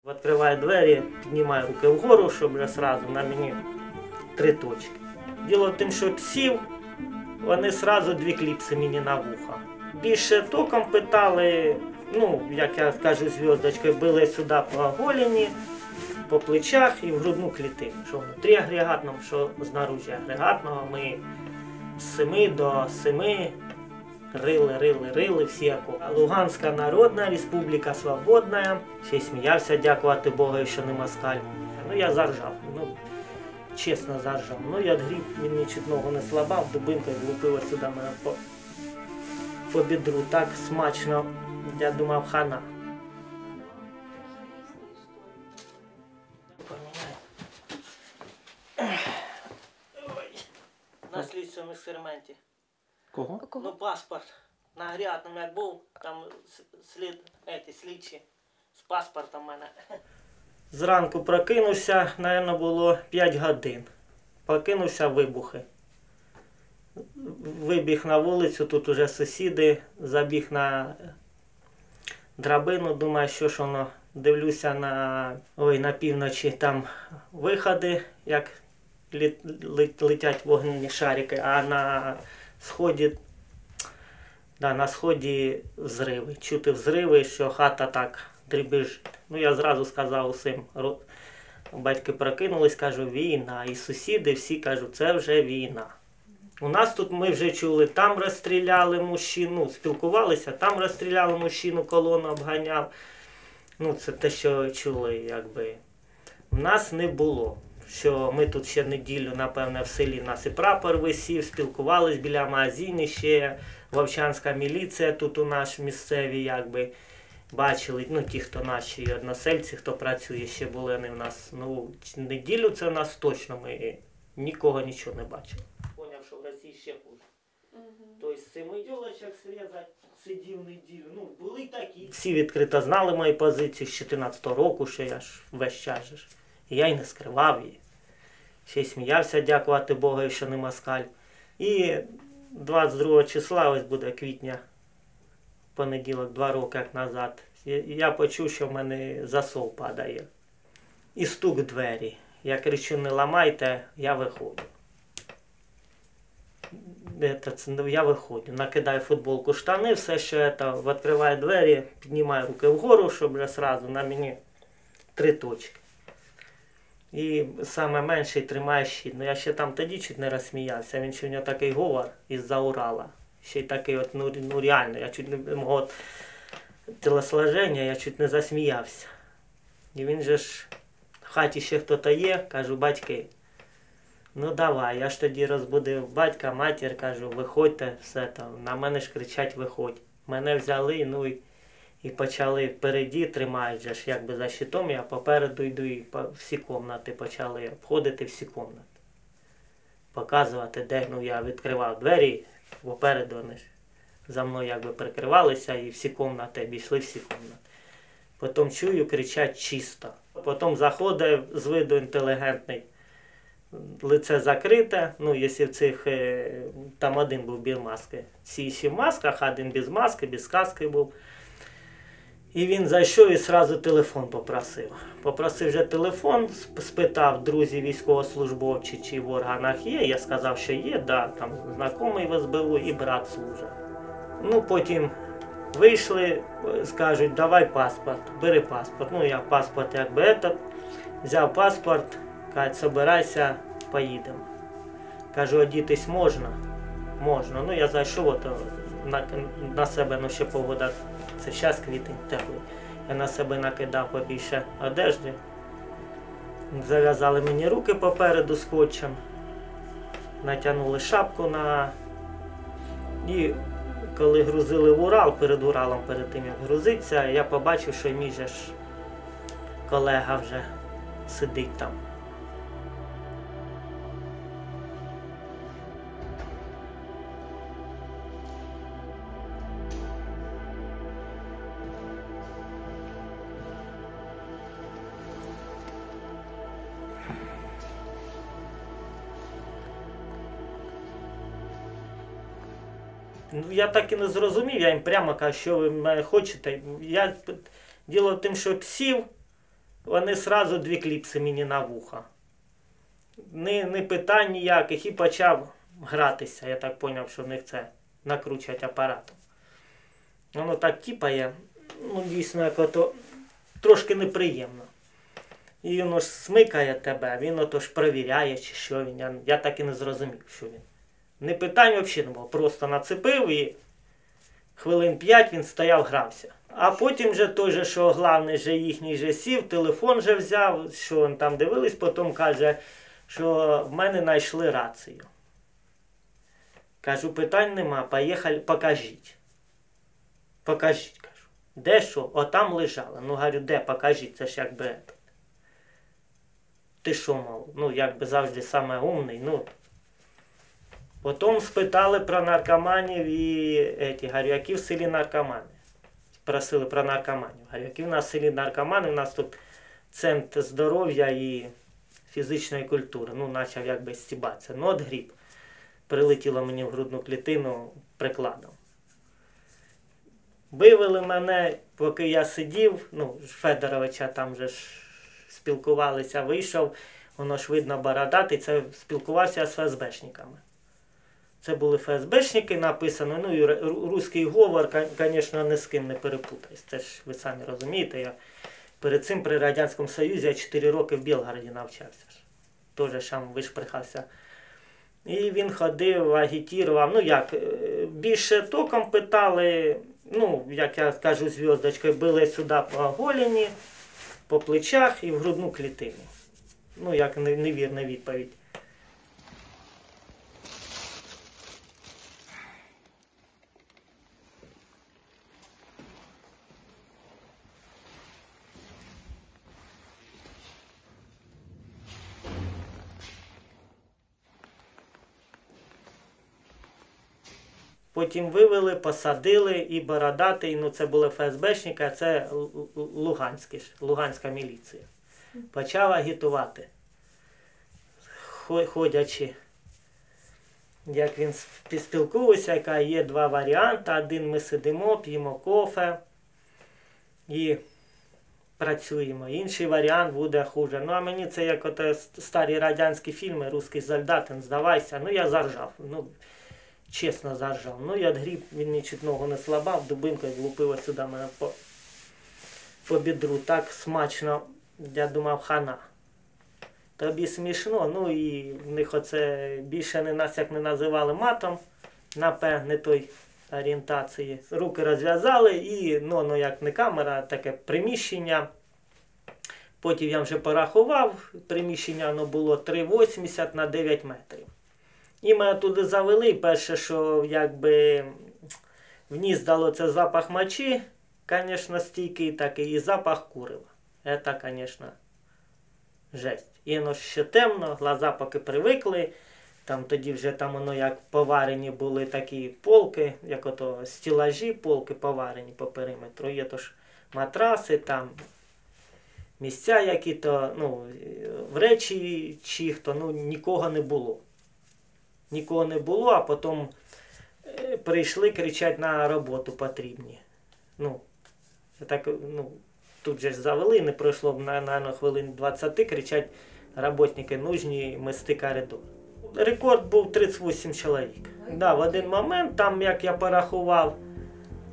Відкриваю двері, піднімаю руки вгору, щоб вже одразу на мені 3 точки. Діло в тому, що псів, вони одразу 2 кліпси мені на вуха. Більше током питали, ну, як я кажу, зв'язочкою, били сюди по голені, по плечах і в грудну клітину. Що внутрі агрегатного, що знаружі агрегатного. Ми з 7 до 7 рили всі окопи. Луганська Народна Республіка Свободна. Ще й сміявся, дякувати Богу, що не москаль. Ну я заржав, ну чесно заржав. Ну я гріб, мені чуть ногу не слабав, дубинкою влупило сюди мене по бідру. Так смачно, я думав, хана. На слідчому експерименті. Кого? Ну, паспорт. На Грятному як був, там слідчі з паспортом в мене. Зранку прокинувся, мабуть, було 5 годин. Прокинувся, вибухи. Вибіг на вулицю, тут уже сусіди, забіг на драбину, думаю, що ж воно. Дивлюся на півночі, там виходи, як летять вогняні шарики, а на сході взриви. Чути взриви, що хата так дрібіжить. Ну я зразу сказав усім. Батьки прокинулись, кажу, війна. І сусіди всі кажуть, це вже війна. У нас тут ми вже чули, там розстріляли мужчину, спілкувалися, там розстріляли мужчину, колону обганяв. Ну це те, що чули, якби. У нас не було. Що ми тут ще неділю, напевне, в селі нас і прапор висів, спілкувались біля магазину, ще вовчанська міліція тут у нас місцеві, якби, бачили, ну, ті, хто наші односельці, хто працює, ще були вони в нас, ну, неділю це в нас точно, ми нікого нічого не бачили. Поняв, що в Росії ще хуже. Тобто з 7 ділочок срізати, сидів неділю, ну, були такі. Всі відкрито знали мої позиції з 14 року, що я ж весь час же. І я й не скривав її. Ще й сміявся, дякувати Богу, що не москаль. І 22 числа, ось буде квітня, понеділок, 2 роки як назад, я почув, що в мене засов падає. І стук в двері. Я кричу, не ламайте, я виходжу. Я виходжу, накидаю футболку, штани, все, що відкриваю двері, піднімаю руки вгору, щоб вже одразу на мені 3 точки. І саме менший тримає щит. Ну я ще там тоді чуть не розсміявся. Він ще в нього такий говор із-за Урала. Ще й такий от, ну реально, я чуть не мого тілосложення, я чуть не засміявся. І він же ж, в хаті ще хтось є, кажу, батьки, ну давай, я ж тоді розбудив батька, матір, кажу, виходьте, все там, на мене ж кричать, виходь. Мене взяли, ну і почали впереді, тримають же ж якби за щитом, я попереду йду і всі кімнати почали обходити, всі кімнати. Показувати, де, ну я відкривав двері, попереду вони за мною якби прикривалися і всі кімнати, обійшли всі кімнати. Потім чую, кричать чисто. Потім заходить з виду інтелігентний, лице закрите, ну якщо в цих, там один був без маски. Всі ще в масках, один без маски, без каски був. І він зайшов і одразу телефон попросив. Попросив вже телефон, спитав друзі військовослужбовці, чи в органах є. Я сказав, що є, да, там знайомий в СБУ і брат служить. Ну потім вийшли, скажуть, давай паспорт, бери паспорт. Ну я паспорт якби этот, взяв паспорт, кажуть, собирайся, поїдемо. Кажу, одітись можна? Можна. Ну я зайшов, от, на себе, ну ще погода. Це зараз квітень теплий. Я на себе накидав побільше одежди. Зав'язали мені руки попереду скотчем. Натягнули шапку на... І коли грузили в Урал, перед Уралом, перед тим як грузиться, я побачив, що мій же ж колега вже сидить там. Ну, я так і не зрозумів, я їм прямо кажу, що ви мене хочете. Діло в тому, що псів, Вони одразу 2 кліпси мені на вуха. Не питань ніяких, і почав гратися. Я так зрозумів, що в них це накручувати апаратом. Воно так тіпає, ну дійсно, як ото трошки неприємно. І воно ж смикає тебе, він ото ж перевіряє, чи що він. Я так і не зрозумів, що він. Не питань взагалі не було. Просто нацепив і хвилин 5 він стояв, грався. А потім же той же, що головний же їхній же сів, телефон же взяв, що він там дивились, потім каже, що в мене знайшли рацію. Кажу, питань нема, поїхали, покажіть. Покажіть, кажу. Де що? Отам лежало. Ну, говорю, де, покажіть, це ж якби это. Ти що, мов? Ну, якби завжди саме умний, ну. Потім спитали про наркоманів і говорю, які в селі наркомани? Просили про наркоманів. Говорю, які в нас в селі наркомани? У нас тут центр здоров'я і фізичної культури. Ну, почав якби стібатися. Ну, от гріб. Прилетіло мені в грудну клітину прикладом. Вивели мене, поки я сидів, ну, Федоровича там же ж спілкувалися, вийшов, воно ж видно бородатий, це спілкувався з ФСБшниками. Це були ФСБшники, написано, ну і русський говор, звісно, ні з ким не перепутаюсь. Це ж ви самі розумієте, я перед цим при Радянському Союзі я 4 роки в Білгороді навчався. Теж там вишприхався. І він ходив, агітував, ну як, більше током питали, ну, як я кажу, зв'язочкою, били сюди по голені, по плечах і в грудну клітину. Ну, як невірна відповідь. Потім вивели, посадили і бородатий, ну це були ФСБшники, а це Луганська міліція. Почав агітувати, ходячи, як він спілкується, яка є 2 варіанти. Один ми сидимо, п'ємо кофе і працюємо. Інший варіант буде хуже. Ну а мені це як ото старі радянські фільми, «Русський солдат», здавайся. Ну я заржав. Ну, чесно заржав. Ну, я гріб, він мені чуть ногу не слабав, дубинкою влупила сюди мене по бідру. Так смачно, я думав, хана. Тобі смішно, ну і в них оце більше не нас як не називали матом, не той орієнтації. Руки розв'язали і, ну, як не камера, таке приміщення. Потім я вже порахував, приміщення воно було 3,80 на 9 метрів. І мене туди завели, перше, що якби в ніс дало це запах мочі, звісно, стійкий такий, і запах курива. Це, звісно, жесть. І воно ще темно, глаза поки привикли, там тоді вже там воно як поварені були такі полки, як ото стілажі, полки поварені по периметру. Є то ж матраси, там місця які-то, ну, в речі чихто, ну, нікого не було. Нікого не було, а потім прийшли, кричать, на роботу потрібні. Ну, так, ну, тут же ж завели, не пройшло б, наверное, хвилин 20, кричать, роботники нужні, мести коридор. Рекорд був 38 чоловік. Да, в один момент, там, як я порахував,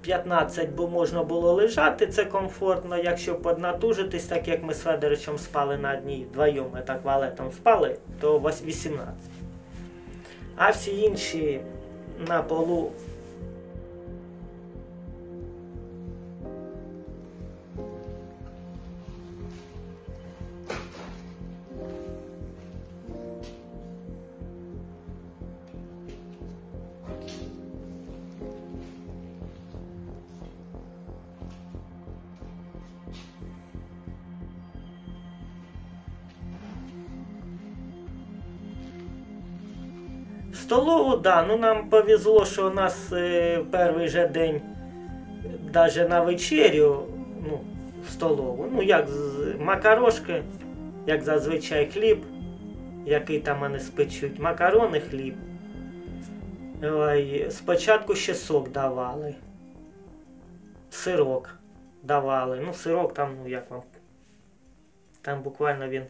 15, бо можна було лежати, це комфортно, якщо поднатужитись, так як ми з Федоровичем спали на одній, вдвоєм, ми так валетом спали, то 18. А всі інші на полу. Столову, да, ну нам повезло, що у нас перший же день, навіть на вечерю, ну, в столову, ну як макарошки, як зазвичай хліб, який там вони спечуть, макарони, хліб. Ой, спочатку ще сок давали, сирок давали, ну сирок там, ну як вам Там буквально він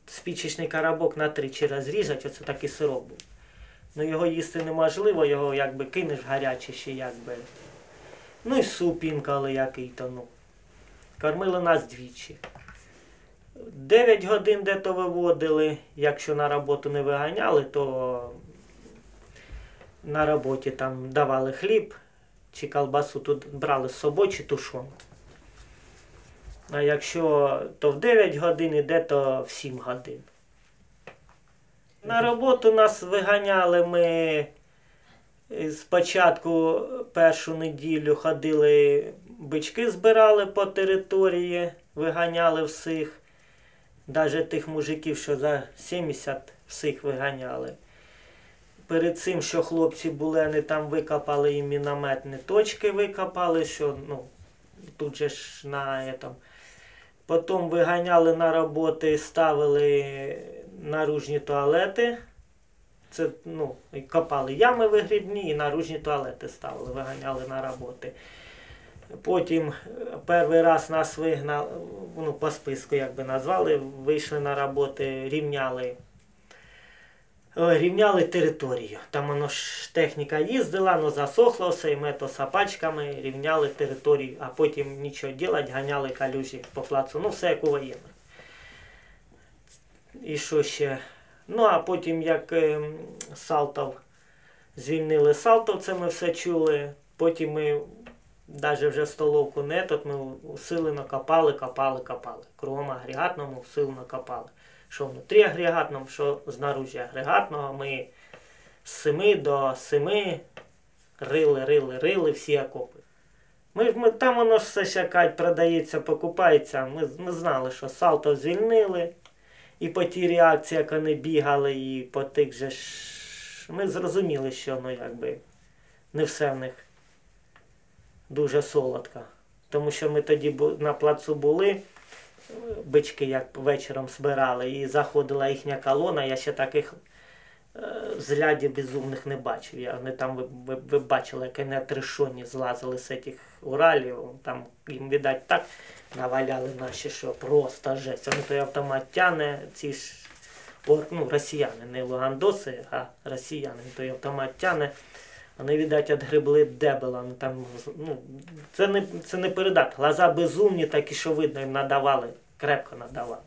спічечний коробок на 3 розріжать, оце такий сироп був. Ну його їсти неможливо, його якби кинеш гаряче ще якби. Ну і суп інколи який-то, ну. Кормили нас двічі. 9 годин де-то виводили, якщо на роботу не виганяли, то на роботі там давали хліб чи колбасу, тут брали з собою чи тушонку. А якщо то в 9 годин іде, то в 7 годин. На роботу нас виганяли, ми спочатку першу неділю ходили, бички збирали по території, виганяли всіх. Навіть тих мужиків, що за 70, всіх виганяли. Перед цим, що хлопці були, вони там викопали і мінометні точки викопали, що ну, тут же ж на этом. Потім виганяли на роботи, ставили наружні туалети. Це, ну, копали ями вигрібні і наружні туалети ставили, виганяли на роботи. Потім перший раз нас вигнали, ну, по списку, як би назвали, вийшли на роботи, рівняли територію. Там воно ж техніка їздила, але засохло все, і ми то сапачками рівняли територію, а потім нічого робити, ганяли калюжі по плацу. Ну, все як у воєнних. І що ще? Ну, а потім, як Салтов, звільнили Салтов, це ми все чули. Потім ми, навіть вже столовку не тут, ми усилено копали. Кругом агрегатному усилено копали. Що внутрі агрегатного, що знаружі агрегатного. Ми з 7 до 7 рили всі окопи. Там воно ж все ще продається, покупається. Ми знали, що Салтов звільнили. І по тій реакції, як вони бігали, і по тих же ж... Ми зрозуміли, що ну, якби, не все в них дуже солодко. Тому що ми тоді на плацу були, бички як вечором збирали, і заходила їхня колона, я ще таких взглядів безумних не бачив. Вони там, ви бачили, як вони отрешені злазили з цих Уралів, там їм, видать, так наваляли наші, що просто жесть. Вони той автомат тяне, ці ж, ну, росіяни, не лугандоси, а росіяни, той автомат тяне. Вони, видать, відгребли дебела. Там, ну, це не передати. Глаза безумні, такі, що видно, їм надавали, крепко надавали.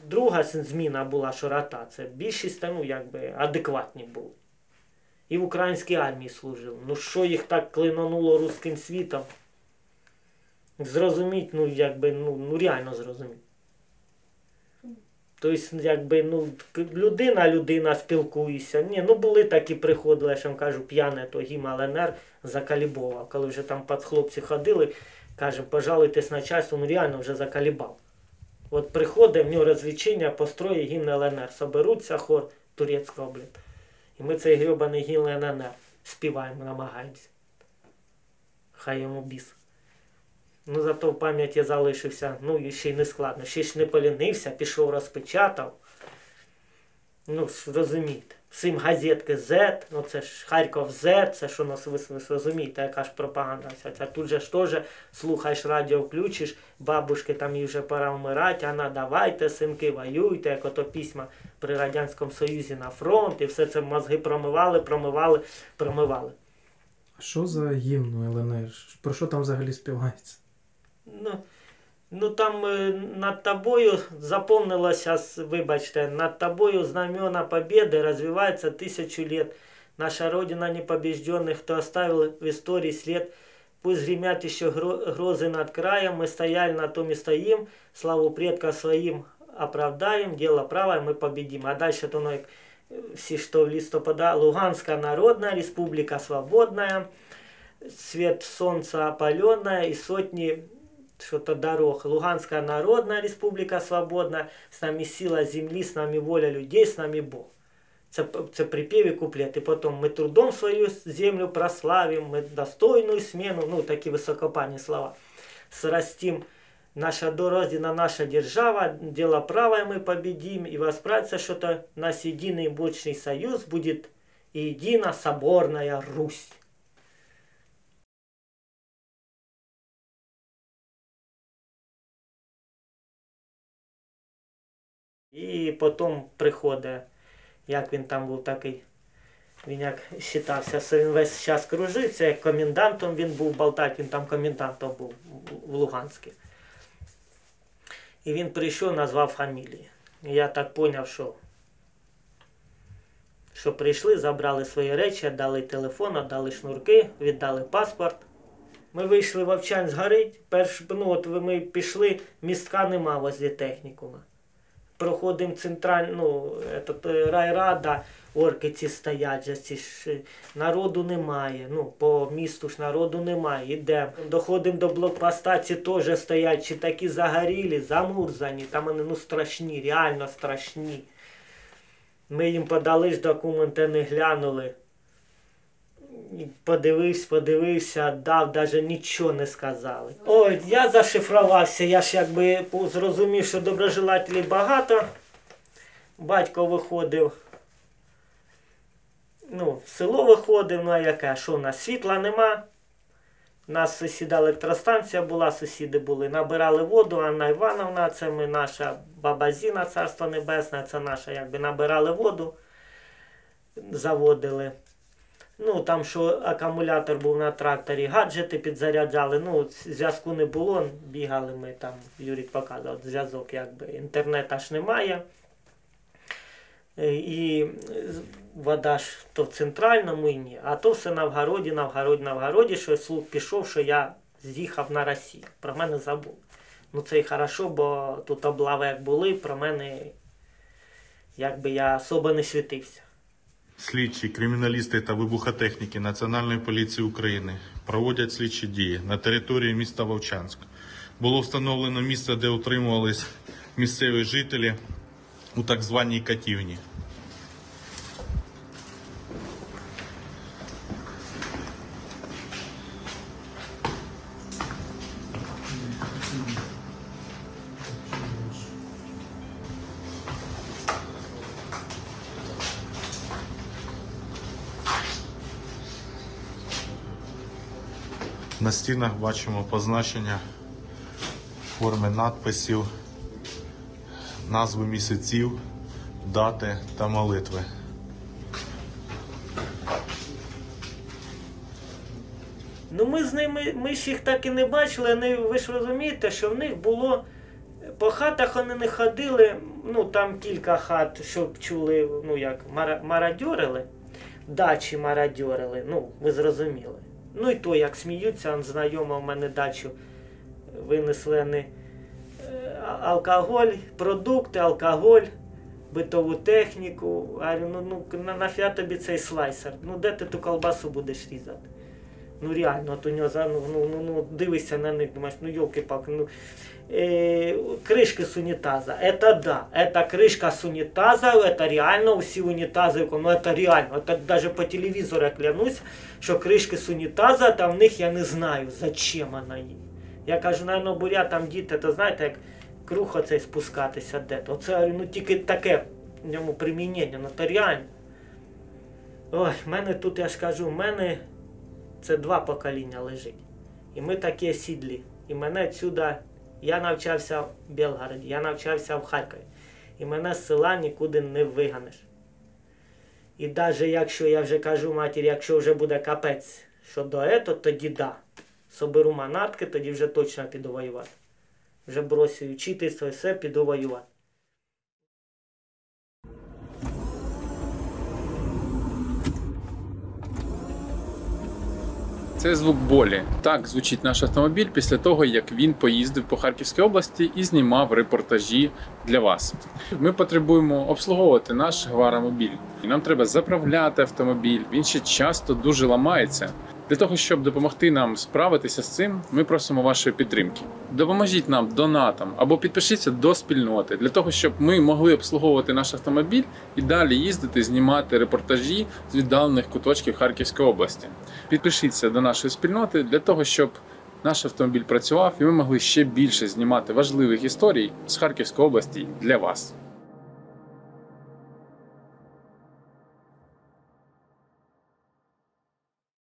Друга зміна була, що ротація. Більшість, ну, якби, адекватні були. І в українській армії служили. Ну, що їх так клинануло руським світом? Зрозуміть, ну, якби, ну реально зрозуміть. Тобто, якби, ну, людина спілкується. Ні, ну, були такі приходили, я ж вам кажу, п'яне, то гімн ЛНР закалібовав. Коли вже там хлопці ходили, каже, пожалуйтесь начальству, ну, реально вже закалібав. От приходить, в нього розвлечення, построє гімн ЛНР. Соберуться хор турецького, блін. І ми цей гребаний гімн ЛНР співаємо, намагаємося. Хай йому біс. Ну, зато в пам'яті залишився, ну, і ще й не складно. Ще ж не полінився, пішов, розпечатав. Ну, розумієте. Всім газетки Z, ну це ж Харків Z, це що нас розумієте, яка ж пропаганда. Це тут же ж теж слухаєш радіо, включиш, бабушки там їй вже пора вмирати, а давайте, синки, воюйте, як ото письма при Радянському Союзі на фронт, і все це мозги промивали. А що за гімн ЛНР? Про що там взагалі співається? Ну там над тобою запомнилося, вибачте, над тобою знамена победы развивается 1000 лет. Наша Родина непобежденных, кто оставил в истории след. Пусть гремят еще грозы над краем, мы стояли на том и стоим, славу предка своим оправдаем, дело правое мы победим. А дальше то, ну, всі, що в листопада, Луганская Народная Республика Свободная, свет солнца опаленная и сотни что-то дорог. Луганская Народная Республика Свободная, с нами сила земли, с нами воля людей, с нами Бог. Це припів і куплет. І потім ми трудом свою землю прославим, ми достойну смену, ну такі високопарні слова, срастим Наша Родина, наша держава, дело правое мы победим, и восправится что-то, нас единый мощный союз будет, и едина соборная Русь. І потім приходить, як він там був такий, він як вважався, що він весь час кружився, як комендантом він був, болтать, він там комендантом був в Луганську. І він прийшов, назвав фамілії. І я так зрозумів, що прийшли, забрали свої речі, дали телефон, дали шнурки, віддали паспорт. Ми вийшли в Вовчанськ горить, ми пішли, містка нема возле технікума. Проходимо центральну, райрада, орки ці стоять, народу немає, по місту ж народу немає, йдемо. Доходимо до блокпоста, ці теж стоять, чи такі загорілі, замурзані, там вони страшні, реально страшні. Ми їм подали ж документи, не глянули. Подивився, дав, навіть нічого не сказали. Ой, я зашифрувався, я ж якби зрозумів, що доброжелателів багато. Батько виходив, в село виходив, а яке, що у нас, світла нема. У нас сусіда електростанція була, сусіди були, набирали воду, Анна Івановна, це ми, наша баба Зіна, царство небесне, це наша, якби набирали воду, заводили. Там, що акумулятор був на тракторі, гаджети підзаряджали, зв'язку не було, бігали ми там, Юрік показував, зв'язок, якби, інтернету аж немає. І вода ж то в центральному і ні, а то все Новгороді, що слух пішов, що я з'їхав на Росію, про мене забув. Це і хорошо, бо тут облави як були, про мене, якби я особо не світився. Слідчі, криміналісти та вибухотехніки Національної поліції України проводять слідчі дії на території міста Вовчанськ. Було встановлено місце, де утримувались місцеві жителі у так званій катівні. На стінах бачимо позначення, форми надписів, назви місяців, дати та молитви. Ми з ними, ми ж їх так і не бачили, ви ж розумієте, що в них було, по хатах вони не ходили, там кілька хат, щоб чули, мародьорили, дачі мародьорили, ви зрозуміли. І то, як сміються, знайома в мене дачу винесли алкоголь, продукти, алкоголь, битову техніку. Говорю, нафіга тобі цей слайсер? Де ти ту колбасу будеш різати? Реально, от у нього, дивишся на них, думаєш, йолки-палки, кришки з унітаза, это да, это кришка з унітаза, это реально, усі унітази, это реально, это даже по телевізору я клянусь, що кришки з унітаза, там в них я не знаю, зачем вона їм. Я кажу, наверное, буря, там діти, то знаєте, як круг оцей спускатися де-то. Оце, тільки таке в ньому примінення, це реально. Ой, в мене тут, я ж кажу, в мене це 2 покоління лежить. І ми такі сідлі. І мене отсюда, я навчався в Білгороді, я навчався в Харкові. І мене з села нікуди не виганеш. І навіть якщо, я вже кажу матері, якщо вже буде капець щодо этого, тоді да. Соберу манатки, тоді вже точно піду воювати. Вже бросю вчитися, все, піду воювати. Це звук болі. Так звучить наш автомобіль після того, як він поїздив по Харківській області і знімав репортажі для вас. Ми потребуємо обслуговувати наш гваромобіль. І нам треба заправляти автомобіль, він ще часто дуже ламається. Для того, щоб допомогти нам справитися з цим, ми просимо вашої підтримки. Допоможіть нам донатом або підпишіться до спільноти, для того, щоб ми могли обслуговувати наш автомобіль і далі їздити, знімати репортажі з віддалених куточків Харківської області. Підпишіться до нашої спільноти для того, щоб наш автомобіль працював і ми могли ще більше знімати важливих історій з Харківської області для вас.